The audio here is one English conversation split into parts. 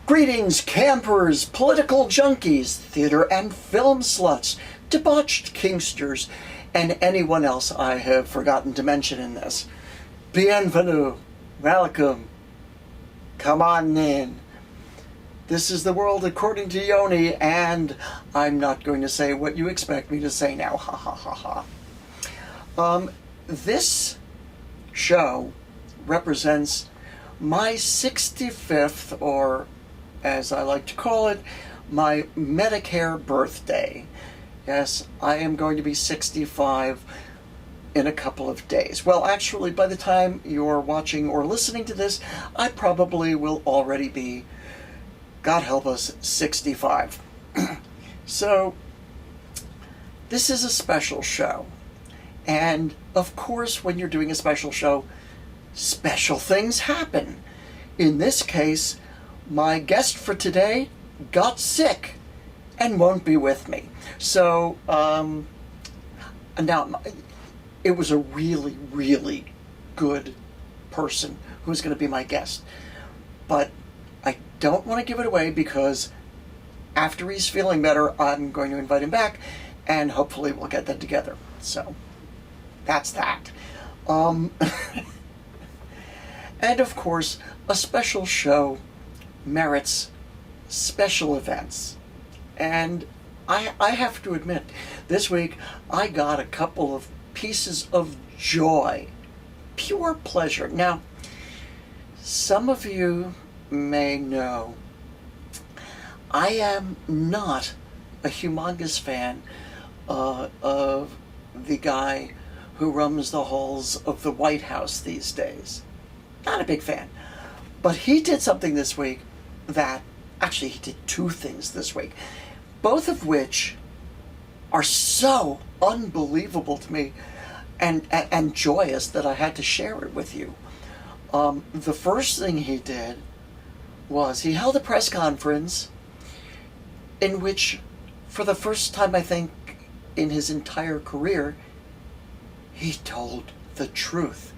Greetings, campers, political junkies, theater and film sluts, debauched kingsters, and anyone else I have forgotten to mention in this. Bienvenue. Welcome. Come on in. This is the world according to Yoni, and I'm not going to say what you expect me to say now. Ha ha ha ha. This show represents my 65th, or as I like to call it, my Medicare birthday. Yes, I am going to be 65 in a couple of days. Well, actually, by the time you're watching or listening to this, I probably will already be, God help us, 65. So, this is a special show. And, of course, when you're doing a special show, special things happen. In this case, my guest for today got sick and won't be with me. So, now, it was a really, really good person who's going to be my guest. But I don't want to give it away because after he's feeling better, I'm going to invite him back and hopefully we'll get that together. So, that's that. And of course, a special show merits special events. And I have to admit, this week I got a couple of pieces of joy, pure pleasure. Now, some of you may know I am not a humongous fan of the guy who roams the halls of the White House these days. Not a big fan. But he did something this week that, actually he did two things this week, both of which are so unbelievable to me and joyous that I had to share it with you. The first thing he did was he held a press conference in which, for the first time I think in his entire career, he told the truth.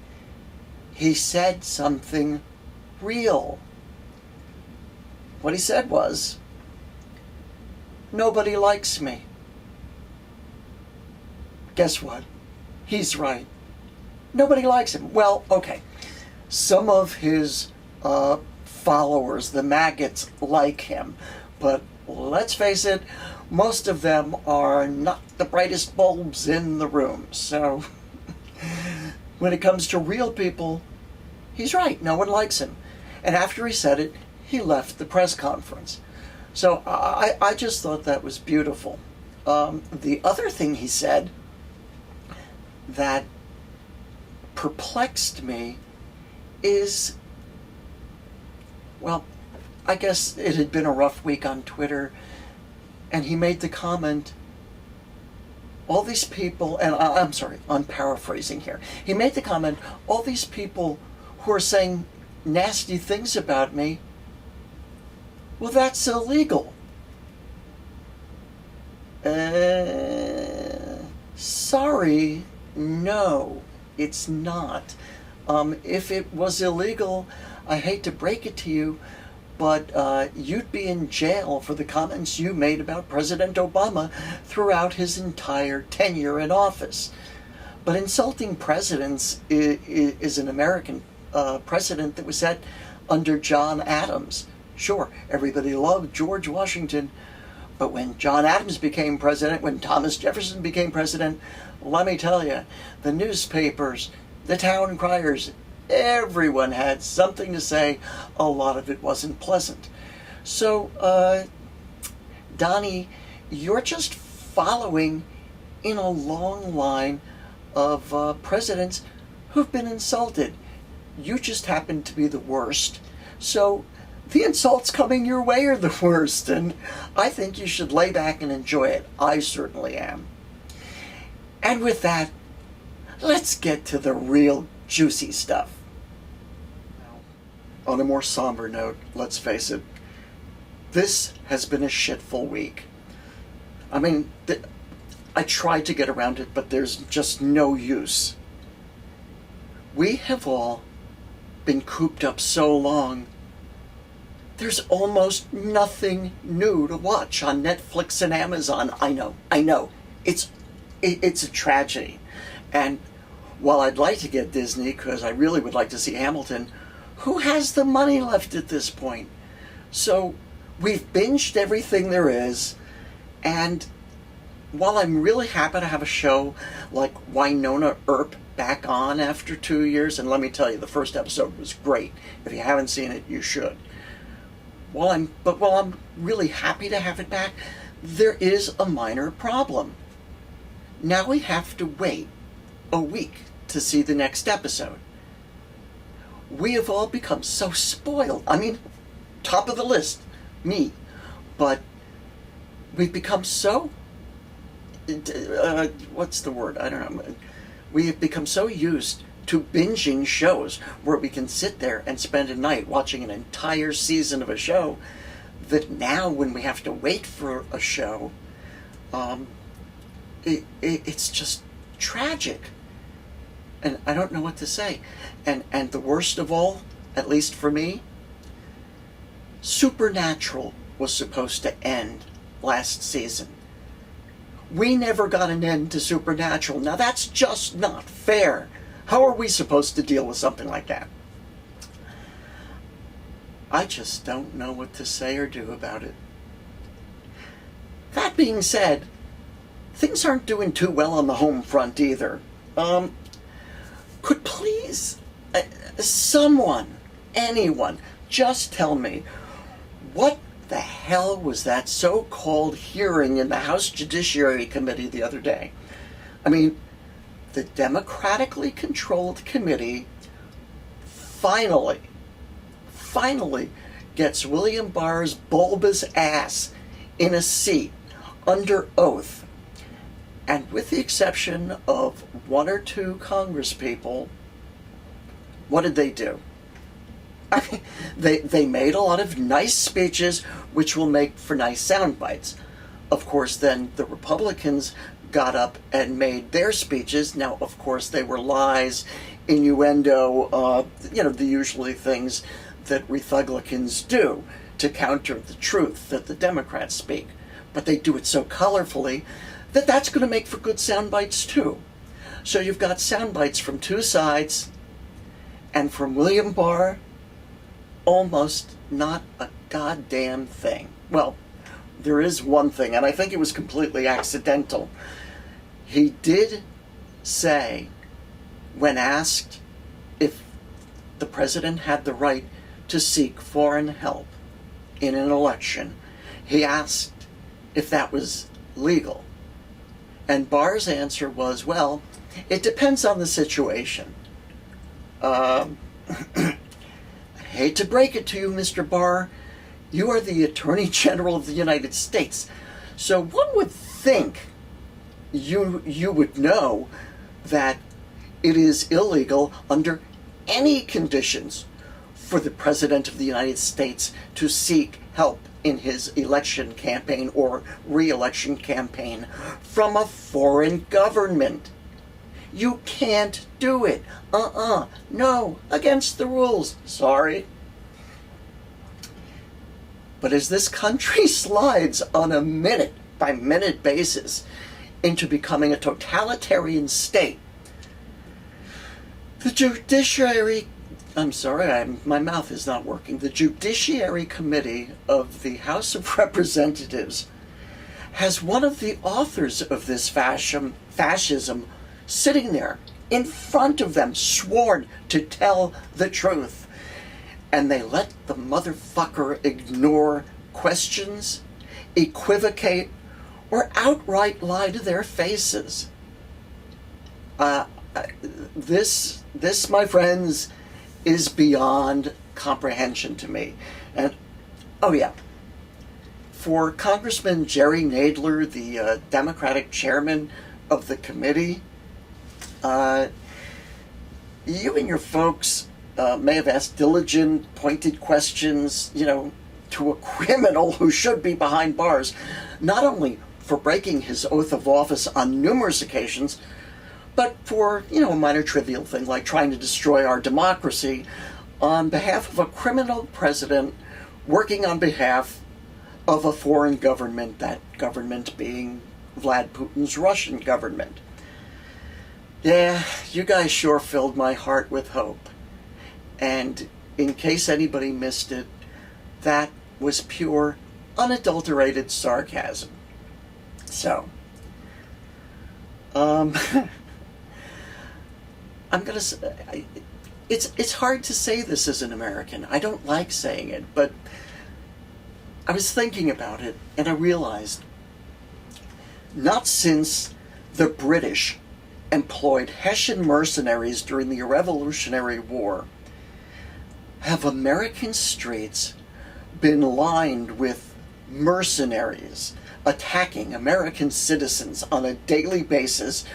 He said something real. What he said was, nobody likes me. Guess what? He's right. Nobody likes him. Well, okay. Some of his followers, the maggots, like him. But let's face it, most of them are not the brightest bulbs in the room. So, when it comes to real people, he's right. No one likes him. And after he said it, he left the press conference. So I just thought that was beautiful. The other thing he said that perplexed me is, well, I guess it had been a rough week on Twitter, and he made the comment, all these people, and I'm sorry, I'm paraphrasing here. He made the comment, all these people who are saying nasty things about me, well, that's illegal. Sorry, no, it's not. If it was illegal, I hate to break it to you, but you'd be in jail for the comments you made about President Obama throughout his entire tenure in office. But insulting presidents is an American precedent that was set under John Adams. Sure, everybody loved George Washington, but when John Adams became president, when Thomas Jefferson became president, let me tell you, the newspapers, the town criers, everyone had something to say. A lot of it wasn't pleasant. So, Donnie, you're just following in a long line of presidents who've been insulted. You just happen to be the worst. So, the insults coming your way are the worst, and I think you should lay back and enjoy it. I certainly am. And with that, let's get to the real juicy stuff. On a more somber note, let's face it, This has been a shitful week. I mean, I tried to get around it, but there's just no use. We have all been cooped up so long. There's almost nothing new to watch on Netflix and Amazon. I know. It's a tragedy. And while I'd like to get Disney, because I really would like to see Hamilton, who has the money left at this point? So we've binged everything there is, and while I'm really happy to have a show like Winona Earp back on after 2 years, and let me tell you, the first episode was great. If you haven't seen it, you should. While I'm really happy to have it back, there is a minor problem. Now we have to wait a week to see the next episode. We have all become so spoiled. I mean, top of the list, me. But we've become so, what's the word? I don't know. We have become so used to binging shows where we can sit there and spend a night watching an entire season of a show that now when we have to wait for a show, it's just tragic. And I don't know what to say. And the worst of all, at least for me, Supernatural was supposed to end last season. We never got an end to Supernatural. Now that's just not fair. How are we supposed to deal with something like that? I just don't know what to say or do about it. That being said, things aren't doing too well on the home front either. Could please someone, anyone, just tell me what the hell was that so-called hearing in the House Judiciary Committee the other day? I mean, the democratically controlled committee finally gets William Barr's bulbous ass in a seat under oath. And with the exception of one or two congresspeople, what did they do? I mean, they made a lot of nice speeches, which will make for nice sound bites. Of course, then the Republicans got up and made their speeches. Now, of course, they were lies, innuendo, the usually things that Republicans do to counter the truth that the Democrats speak. But they do it so colorfully that that's going to make for good sound bites too. So you've got sound bites from two sides, and from William Barr, almost not a goddamn thing. Well, there is one thing, and I think it was completely accidental. He did say, when asked if the president had the right to seek foreign help in an election, he asked if that was legal. And Barr's answer was, well, it depends on the situation. I hate to break it to you, Mr. Barr, you are the Attorney General of the United States. So one would think you would know that it is illegal under any conditions for the President of the United States to seek help in his election campaign or re-election campaign from a foreign government. You can't do it. No, against the rules. Sorry. But as this country slides on a minute-by-minute basis into becoming a totalitarian state, the Judiciary, my mouth is not working. The Judiciary Committee of the House of Representatives has one of the authors of this fascism sitting there in front of them, sworn to tell the truth. And they let the motherfucker ignore questions, equivocate, or outright lie to their faces. This, my friends, is beyond comprehension to me. And, for Congressman Jerry Nadler, the Democratic chairman of the committee, you and your folks may have asked diligent, pointed questions, to a criminal who should be behind bars, not only for breaking his oath of office on numerous occasions, but for, a minor trivial thing like trying to destroy our democracy on behalf of a criminal president working on behalf of a foreign government, that government being Vlad Putin's Russian government. Yeah, you guys sure filled my heart with hope. And in case anybody missed it, that was pure, unadulterated sarcasm. So, I'm gonna say, it's hard to say this as an American. I don't like saying it, but I was thinking about it and I realized not since the British employed Hessian mercenaries during the Revolutionary War have American streets been lined with mercenaries attacking American citizens on a daily basis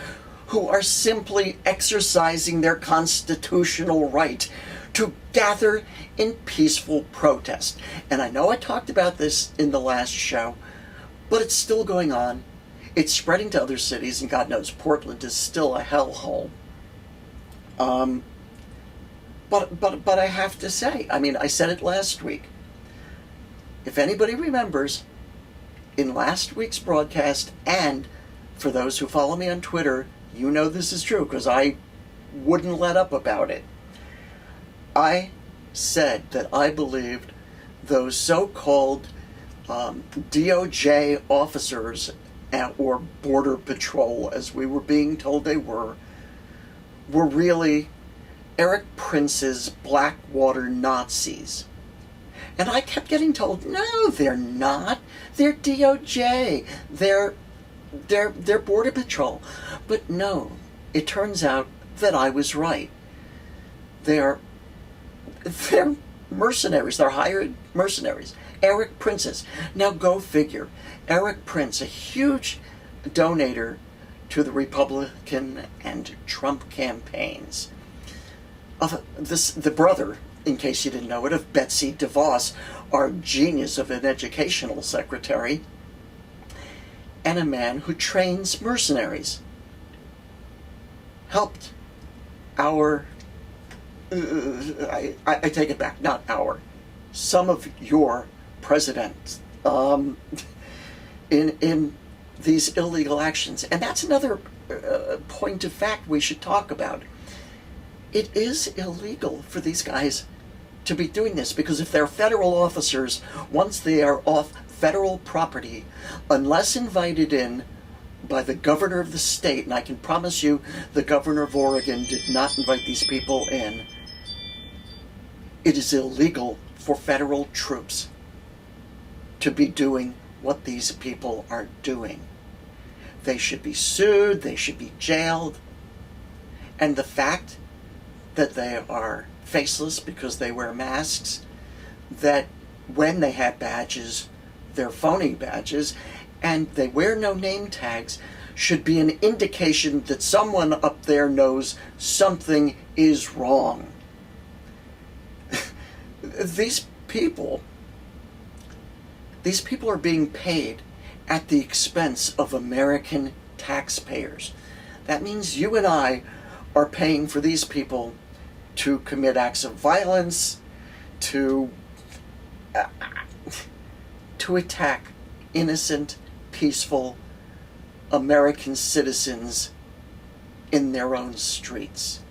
who are simply exercising their constitutional right to gather in peaceful protest. And I know I talked about this in the last show, but it's still going on. It's spreading to other cities, and God knows Portland is still a hellhole. But I have to say, I said it last week. If anybody remembers, in last week's broadcast, and for those who follow me on Twitter, you know this is true because I wouldn't let up about it. I said that I believed those so-called DOJ officers or Border Patrol, as we were being told they were really Eric Prince's Blackwater Nazis. And I kept getting told, no, they're not. They're DOJ. They're Border Patrol. But no, it turns out that I was right. They're mercenaries. They're hired mercenaries. Eric Prince's. Now go figure. Eric Prince, a huge donator to the Republican and Trump campaigns. The brother, in case you didn't know it, of Betsy DeVos, our genius of an educational secretary, and a man who trains mercenaries, helped our, I take it back, not our, some of your presidents in these illegal actions. And that's another point of fact we should talk about. It is illegal for these guys to be doing this, because if they're federal officers, once they are off federal property, unless invited in by the governor of the state, and I can promise you the governor of Oregon did not invite these people in, it is illegal for federal troops to be doing what these people are doing. They should be sued, they should be jailed, and the fact that they are faceless because they wear masks, that when they have badges, they're phony badges, and they wear no name tags, should be an indication that someone up there knows something is wrong. These people are being paid at the expense of American taxpayers. That means you and I are paying for these people to commit acts of violence, to attack innocent, peaceful American citizens in their own streets.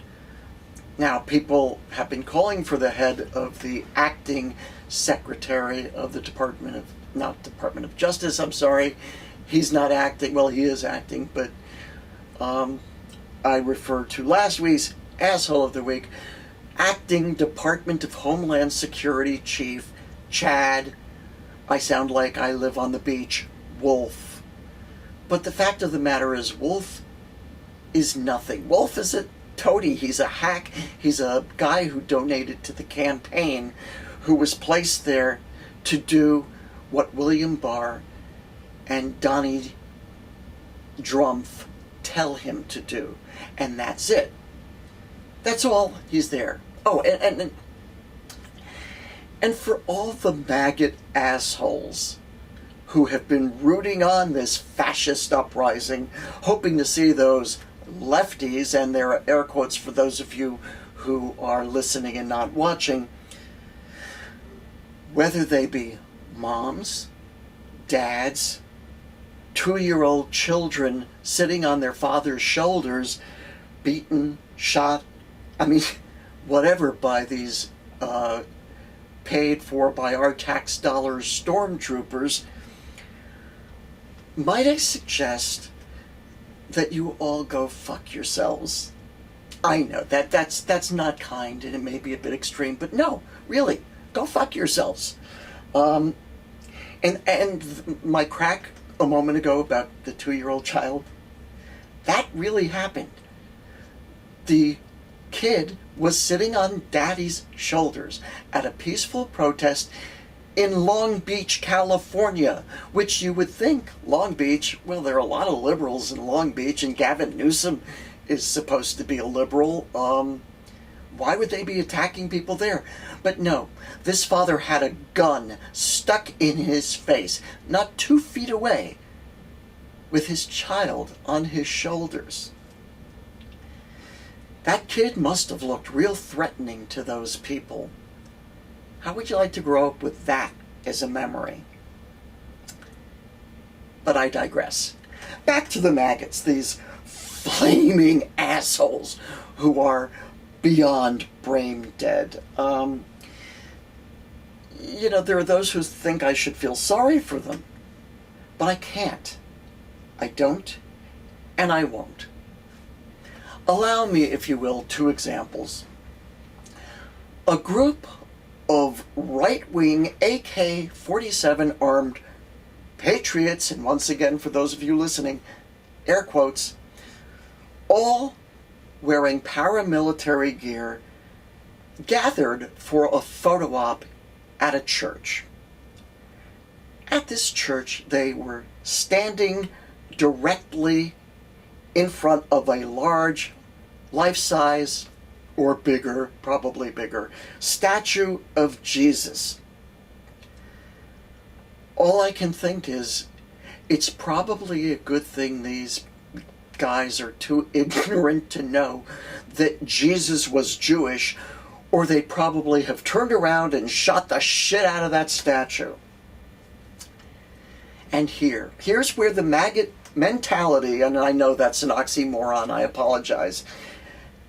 Now, people have been calling for the head of the acting secretary of the Department of Justice, I'm sorry. He's not acting, well, he is acting, but I refer to last week's Asshole of the Week, acting Department of Homeland Security Chief Chad, I sound like I live on the beach, Wolf. But the fact of the matter is, Wolf is nothing. Wolf is a toady. He's a hack. He's a guy who donated to the campaign, who was placed there to do what William Barr and Donnie Drumpf tell him to do. And that's it. That's all. He's there. Oh, and And for all the maggot assholes who have been rooting on this fascist uprising, hoping to see those lefties, and there are air quotes for those of you who are listening and not watching, whether they be moms, dads, 2-year-old children sitting on their father's shoulders, beaten, shot, whatever, by these paid for by our tax dollars stormtroopers, might I suggest that you all go fuck yourselves? I know that's not kind and it may be a bit extreme, but no, really, go fuck yourselves. And my crack a moment ago about the 2-year-old child, that really happened. The kid was sitting on daddy's shoulders at a peaceful protest in Long Beach, California, which you would think, Long Beach, well, there are a lot of liberals in Long Beach, and Gavin Newsom is supposed to be a liberal. Why would they be attacking people there? But no, this father had a gun stuck in his face, not 2 feet away, with his child on his shoulders. That kid must have looked real threatening to those people. How would you like to grow up with that as a memory? But I digress. Back to the maggots, these flaming assholes who are beyond brain dead. There are those who think I should feel sorry for them, but I can't. I don't, and I won't. Allow me, if you will, 2 examples. A group of right-wing AK-47 armed patriots, and once again, for those of you listening, air quotes, all wearing paramilitary gear, gathered for a photo op at a church. At this church, they were standing directly in front of a large, life-size, or bigger, probably bigger, statue of Jesus. All I can think is, it's probably a good thing these guys are too ignorant to know that Jesus was Jewish, or they'd probably have turned around and shot the shit out of that statue. And here's where the maggot mentality, and I know that's an oxymoron, I apologize.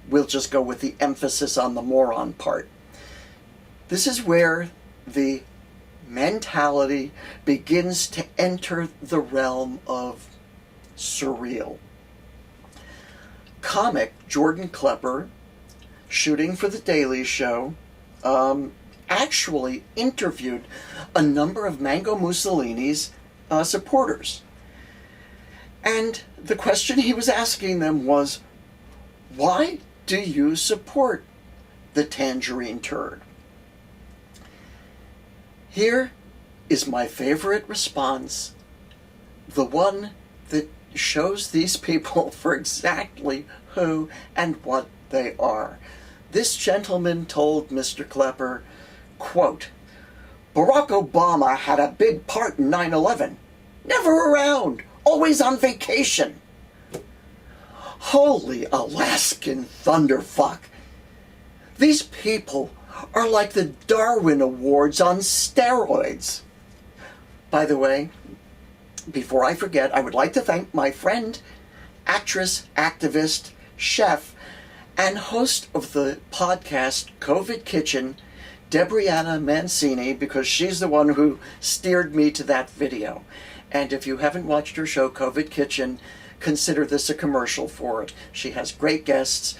We'll just go with the emphasis on the moron part. This is where the mentality begins to enter the realm of surreal. Comic Jordan Klepper, shooting for The Daily Show, actually interviewed a number of Mango Mussolini's supporters. And the question he was asking them was, why do you support the tangerine turd? Here is my favorite response, the one that shows these people for exactly who and what they are. This gentleman told Mr. Klepper, quote, Barack Obama had a big part in 9/11. Never around, always on vacation. Holy Alaskan thunderfuck. These people are like the Darwin Awards on steroids. By the way, before I forget, I would like to thank my friend, actress, activist, chef, and host of the podcast COVID Kitchen, Debrianna Mancini, because she's the one who steered me to that video. And if you haven't watched her show, COVID Kitchen, consider this a commercial for it. She has great guests,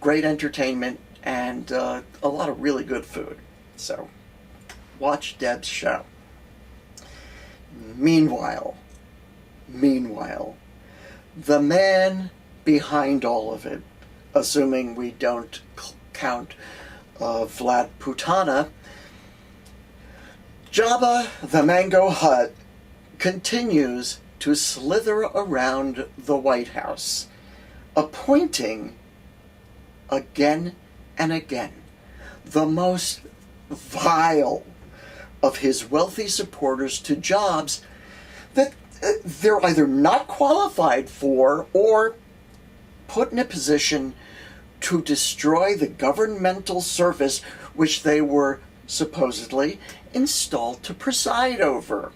great entertainment, and a lot of really good food. So, watch Deb's show. Meanwhile, the man behind all of it, assuming we don't count Vlad Putana, Jabba the Mango Hutt continues to slither around the White House, appointing, again and again, the most vile of his wealthy supporters to jobs that they're either not qualified for or put in a position to destroy the governmental service which they were supposedly installed to preside over.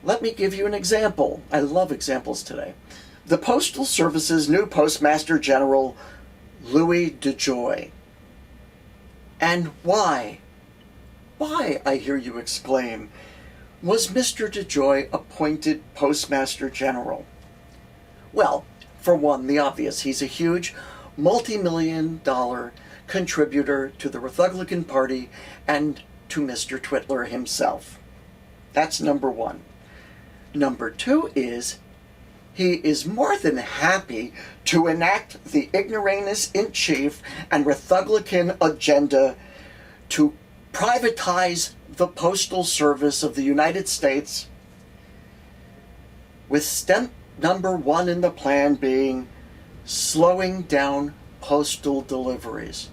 Let me give you an example. I love examples today. The Postal Service's new Postmaster General, Louis DeJoy. And why? Why, I hear you exclaim, was Mr. DeJoy appointed Postmaster General? Well, for one, the obvious. He's a huge, multi-million-dollar contributor to the Republican Party and to Mr. Twitler himself. That's number one. Number two is he is more than happy to enact the ignoramus in chief and Republican agenda to privatize the Postal Service of the United States, with step number one in the plan being slowing down postal deliveries.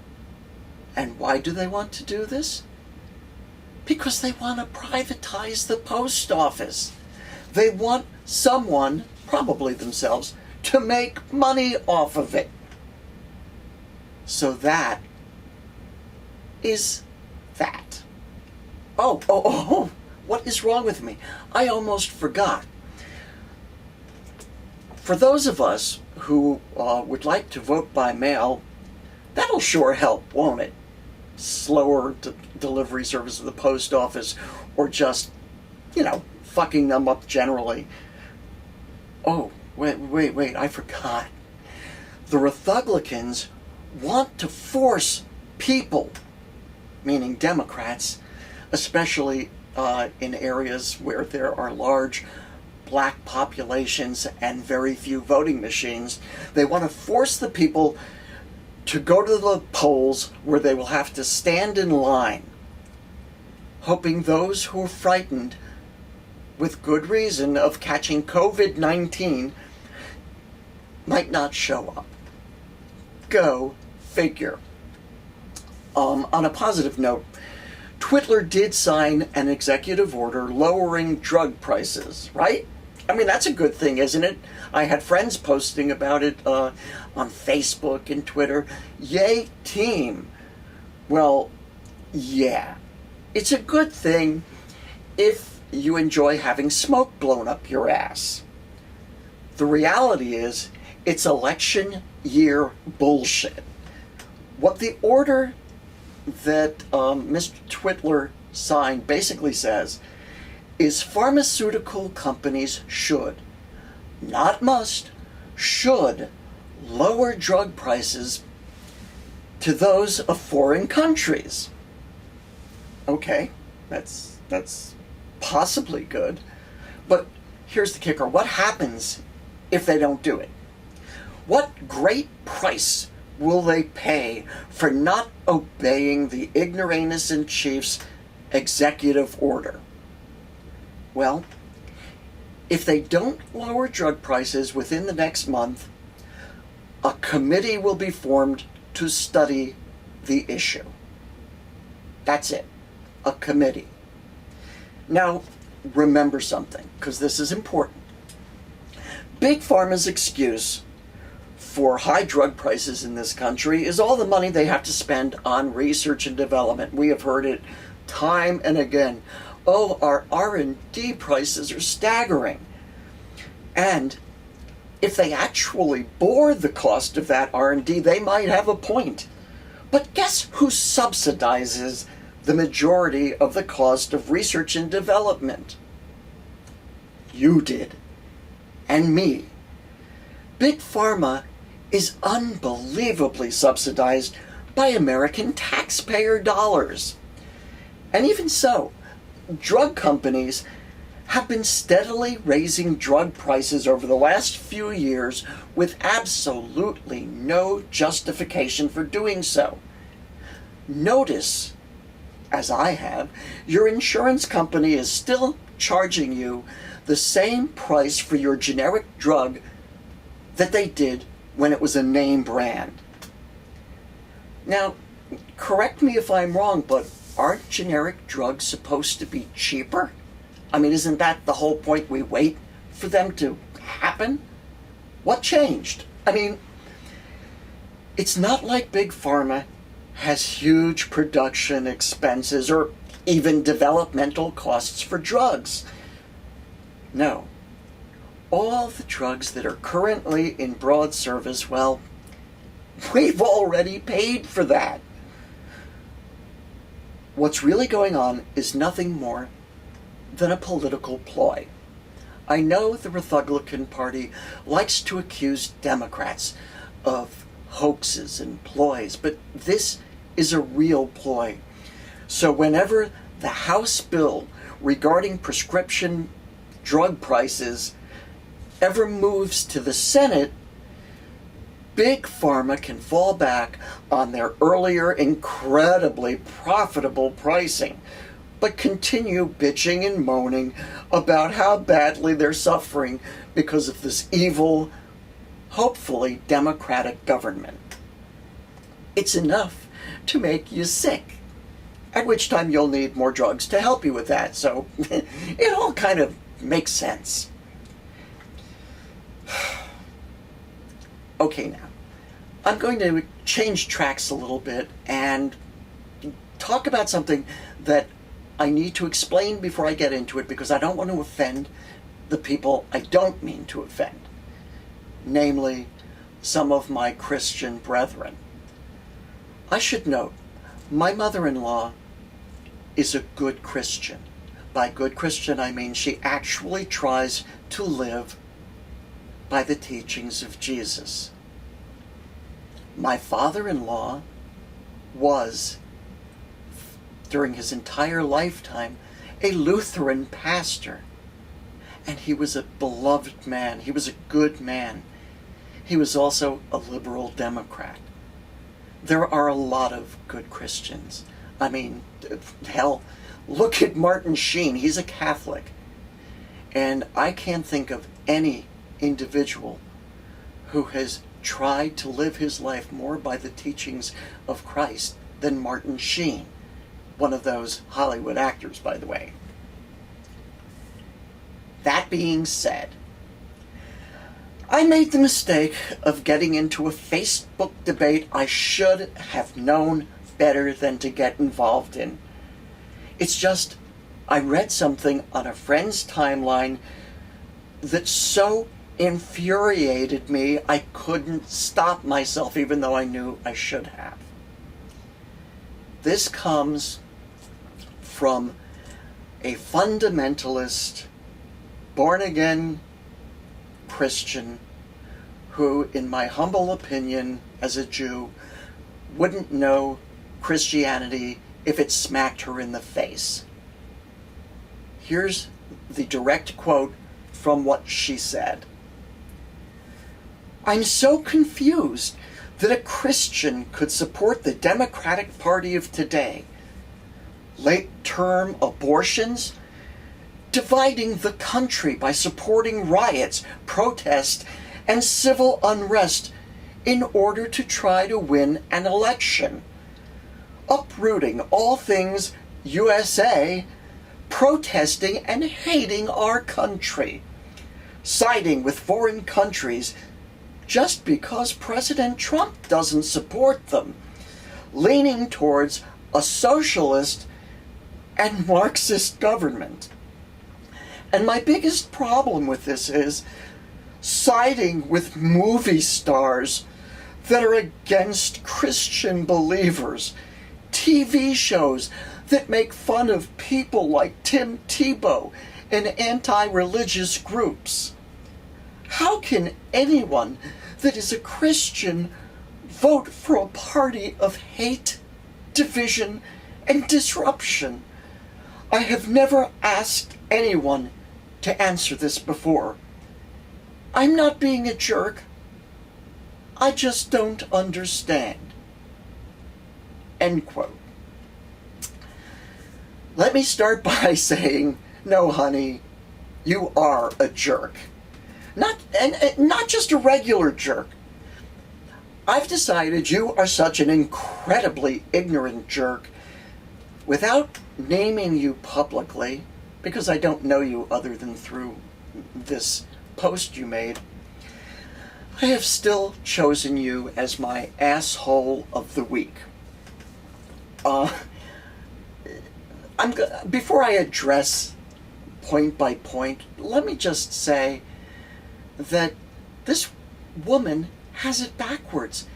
And why do they want to do this? Because they want to privatize the post office. They want someone, probably themselves, to make money off of it. So that is that. Oh, what is wrong with me? I almost forgot. For those of us who would like to vote by mail, that'll sure help, won't it? Slower delivery service of the post office, or just, fucking them up generally. Oh, wait, I forgot. The Republicans want to force people, meaning Democrats, especially in areas where there are large black populations and very few voting machines, they want to force the people to go to the polls where they will have to stand in line, hoping those who are frightened, with good reason, of catching COVID-19 might not show up. Go figure. On a positive note, Twitler did sign an executive order lowering drug prices, right? I mean, that's a good thing, isn't it? I had friends posting about it on Facebook and Twitter. Yay, team. Well, yeah. It's a good thing if you enjoy having smoke blown up your ass. The reality is, it's election year bullshit. What the order that Mr. Twitler signed basically says is pharmaceutical companies should, not must, should lower drug prices to those of foreign countries. Okay, that's possibly good. But here's the kicker. What happens if they don't do it? What great price will they pay for not obeying the ignoramus in chief's executive order? Well, if they don't lower drug prices within the next month, a committee will be formed to study the issue. That's it. A committee. Now, remember something, because this is important. Big Pharma's excuse for high drug prices in this country is all the money they have to spend on research and development. We have heard it time and again. Oh, our R&D prices are staggering. And if they actually bore the cost of that R&D, they might have a point. But guess who subsidizes the majority of the cost of research and development? You did. And me. Big Pharma is unbelievably subsidized by American taxpayer dollars. And even so, drug companies have been steadily raising drug prices over the last few years with absolutely no justification for doing so. Notice, as I have, your insurance company is still charging you the same price for your generic drug that they did when it was a name brand. Now, correct me if I'm wrong, but aren't generic drugs supposed to be cheaper? I mean, isn't that the whole point? We wait for them to happen? What changed? I mean, it's not like Big Pharma has huge production expenses or even developmental costs for drugs. No. All the drugs that are currently in broad service, well, we've already paid for that. What's really going on is nothing more than a political ploy. I know the Republican Party likes to accuse Democrats of hoaxes and ploys, but this is a real ploy. So whenever the House bill regarding prescription drug prices ever moves to the Senate, Big Pharma can fall back on their earlier incredibly profitable pricing, but continue bitching and moaning about how badly they're suffering because of this evil, hopefully democratic government. It's enough to make you sick, at which time you'll need more drugs to help you with that, so it all kind of makes sense. Okay, now, I'm going to change tracks a little bit and talk about something that I need to explain before I get into it, because I don't want to offend the people I don't mean to offend, namely some of my Christian brethren. I should note, my mother-in-law is a good Christian. By good Christian, I mean she actually tries to live by the teachings of Jesus. My father-in-law was, during his entire lifetime, a Lutheran pastor. And he was a beloved man. He was a good man. He was also a liberal Democrat. There are a lot of good Christians. I mean, hell, look at Martin Sheen. He's a Catholic. And I can't think of any individual who has tried to live his life more by the teachings of Christ than Martin Sheen. One of those Hollywood actors, by the way. That being said, I made the mistake of getting into a Facebook debate I should have known better than to get involved in. It's just, I read something on a friend's timeline that so infuriated me I couldn't stop myself, even though I knew I should have. This comes from a fundamentalist, born-again Christian who, in my humble opinion as a Jew, wouldn't know Christianity if it smacked her in the face. Here's the direct quote from what she said. "I'm so confused that a Christian could support the Democratic Party of today. Late-term abortions, dividing the country by supporting riots, protests, and civil unrest in order to try to win an election. Uprooting all things USA, protesting and hating our country. Siding with foreign countries just because President Trump doesn't support them. Leaning towards a socialist and Marxist government. And my biggest problem with this is siding with movie stars that are against Christian believers, TV shows that make fun of people like Tim Tebow and anti-religious groups. How can anyone that is a Christian vote for a party of hate, division, and disruption? I have never asked anyone to answer this before. I'm not being a jerk. I just don't understand." End quote. Let me start by saying, no, honey, you are a jerk. Not just a regular jerk. I've decided you are such an incredibly ignorant jerk. without naming you publicly, because I don't know you other than through this post you made, I have still chosen you as my asshole of the week. Before I address point by point, let me just say that this woman has it backwards,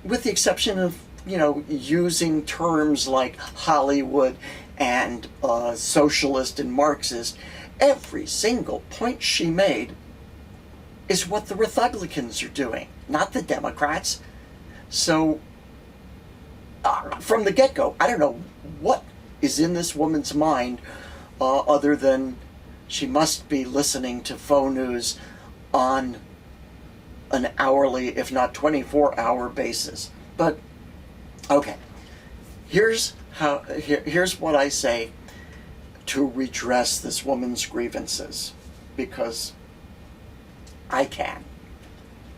with the exception of, using terms like Hollywood and socialist and Marxist. Every single point she made is what the Republicans are doing, not the Democrats. So, from the get-go, I don't know what is in this woman's mind other than she must be listening to faux news on an hourly, if not 24-hour basis. But, okay, here's what I say to redress this woman's grievances, because I can.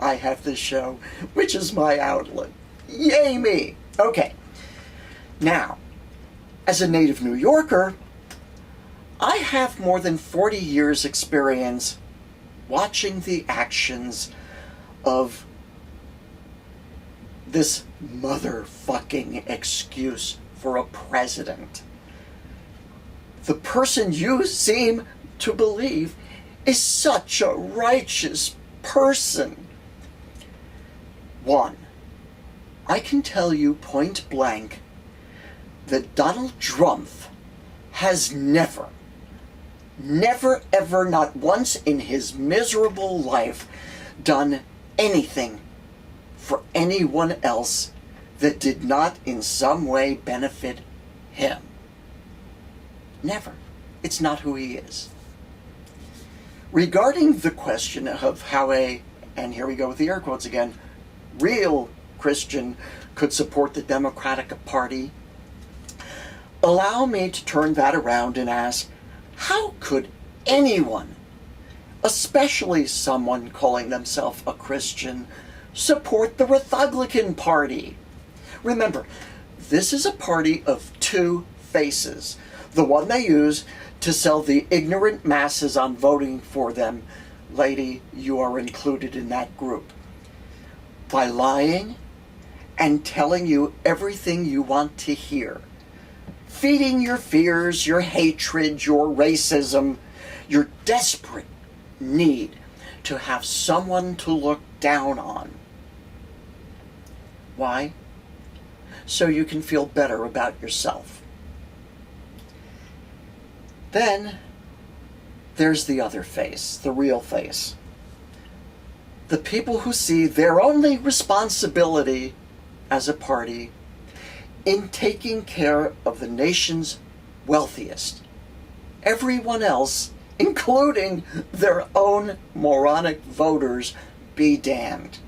I have this show, which is my outlet. Yay me! Okay, now, as a native New Yorker, I have more than 40 years experience watching the actions of this motherfucking excuse for a president. The person you seem to believe is such a righteous person. One, I can tell you point blank that Donald Trump has never, ever, not once in his miserable life done anything for anyone else that did not in some way benefit him. Never. It's not who he is. Regarding the question of how and here we go with the air quotes again, real Christian could support the Democratic Party, allow me to turn that around and ask, how could anyone, especially someone calling themselves a Christian, support the Republican Party? Remember, this is a party of two faces. The one they use to sell the ignorant masses on voting for them. Lady, you are included in that group. By lying and telling you everything you want to hear. Feeding your fears, your hatred, your racism, your desperate need to have someone to look down on. Why? So you can feel better about yourself. Then there's the other face, the real face. The people who see their only responsibility as a party in taking care of the nation's wealthiest. Everyone else, including their own moronic voters, be damned.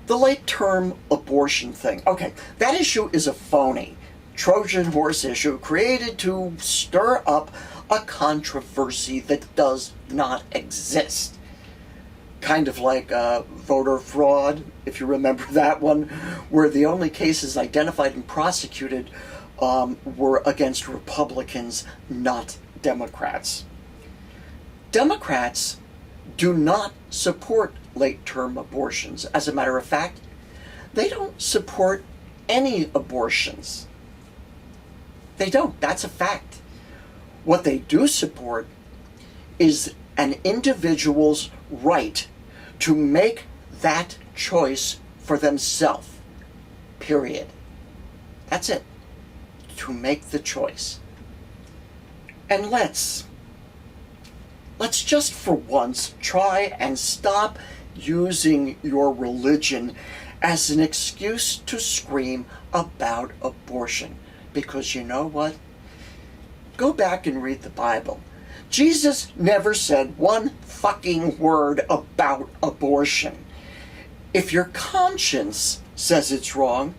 The late-term abortion thing. Okay, that issue is a phony Trojan horse issue created to stir up a controversy that does not exist. Kind of like voter fraud, if you remember that one, where the only cases identified and prosecuted were against Republicans, not Democrats. Democrats do not support late-term abortions. As a matter of fact, they don't support any abortions. They don't. That's a fact. What they do support is an individual's right to make that choice for themselves. Period. That's it. To make the choice. And let's just for once try and stop using your religion as an excuse to scream about abortion. Because you know what? Go back and read the Bible. Jesus never said one fucking word about abortion. If your conscience says it's wrong,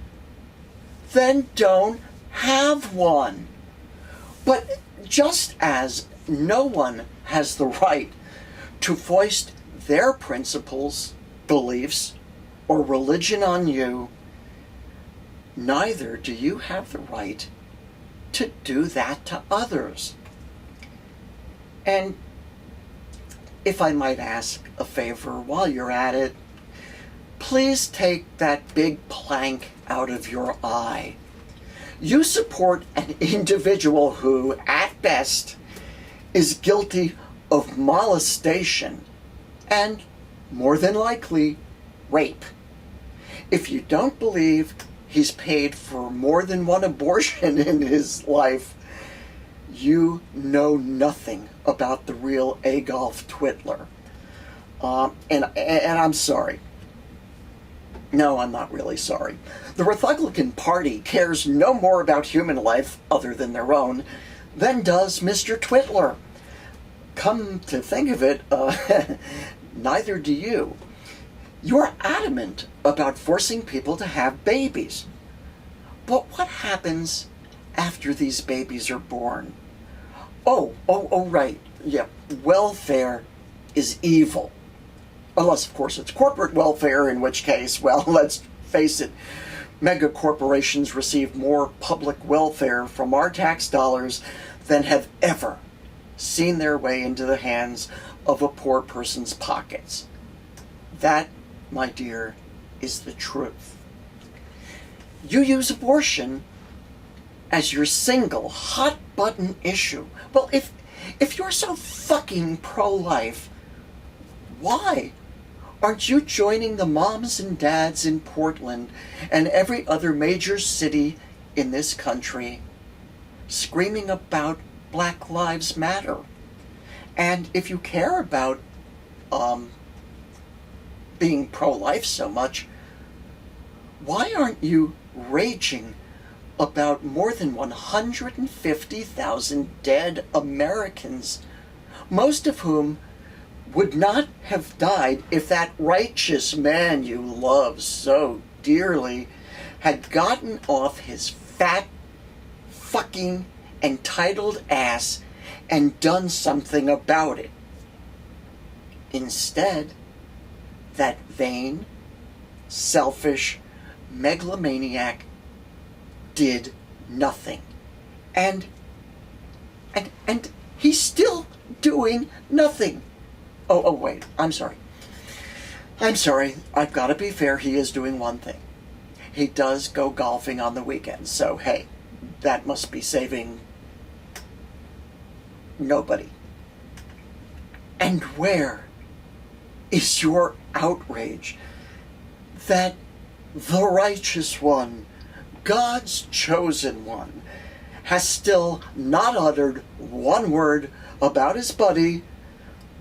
then don't have one. But just as no one has the right to foist their principles, beliefs, or religion on you, neither do you have the right to do that to others. And if I might ask a favor while you're at it, please take that big plank out of your eye. You support an individual who, at best, is guilty of molestation and, more than likely, rape. If you don't believe he's paid for more than one abortion in his life, you know nothing about the real Adolf Hitler. And I'm sorry. No, I'm not really sorry. The Republican Party cares no more about human life, other than their own, than does Mr. Twitler. Come to think of it, neither do you. You're adamant about forcing people to have babies. But what happens after these babies are born? Oh, right. Yeah, welfare is evil. Unless, of course, it's corporate welfare, in which case, well, let's face it, mega corporations receive more public welfare from our tax dollars than have ever seen their way into the hands of a poor person's pockets. That, my dear, is the truth. You use abortion as your single hot-button issue. Well, if you're so fucking pro-life, why aren't you joining the moms and dads in Portland and every other major city in this country screaming about Black Lives Matter? And if you care about being pro-life so much, why aren't you raging about more than 150,000 dead Americans, most of whom would not have died if that righteous man you love so dearly had gotten off his fat, fucking, entitled ass and done something about it? Instead, that vain, selfish, megalomaniac did nothing. And he's still doing nothing. Oh, wait, I'm sorry. I've got to be fair, he is doing one thing. He does go golfing on the weekends, so hey, that must be saving nobody. And where is your outrage that the righteous one, God's chosen one, has still not uttered one word about his buddy,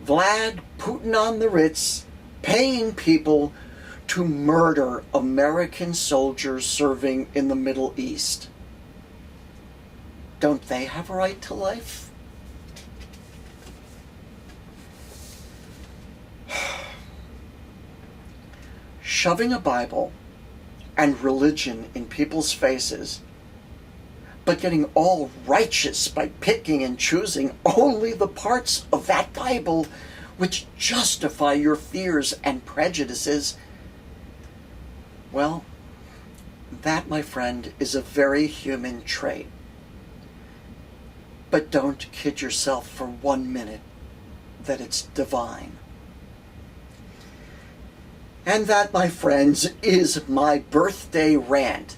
Vlad Putin on the Ritz, paying people to murder American soldiers serving in the Middle East? Don't they have a right to life? Shoving a Bible and religion in people's faces, but getting all righteous by picking and choosing only the parts of that Bible which justify your fears and prejudices, well, that, my friend, is a very human trait. But don't kid yourself for 1 minute that it's divine. And that, my friends, is my birthday rant.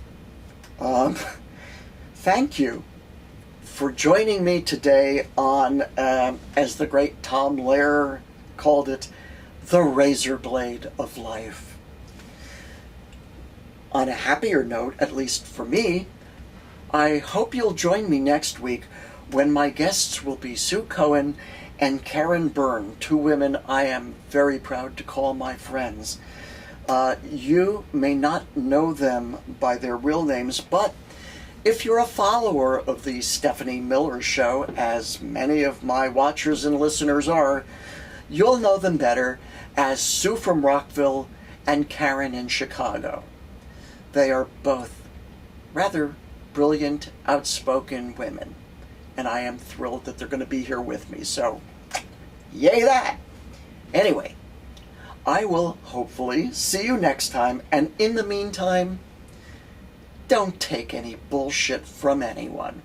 Thank you for joining me today on, as the great Tom Lehrer called it, the razor blade of life. On a happier note, at least for me, I hope you'll join me next week when my guests will be Sue Cohen and Karen Byrne, two women I am very proud to call my friends. You may not know them by their real names, but if you're a follower of the Stephanie Miller Show, as many of my watchers and listeners are, you'll know them better as Sue from Rockville and Karen in Chicago. They are both rather brilliant, outspoken women, and I am thrilled that they're going to be here with me, so yay that! Anyway, I will hopefully see you next time, and in the meantime, don't take any bullshit from anyone.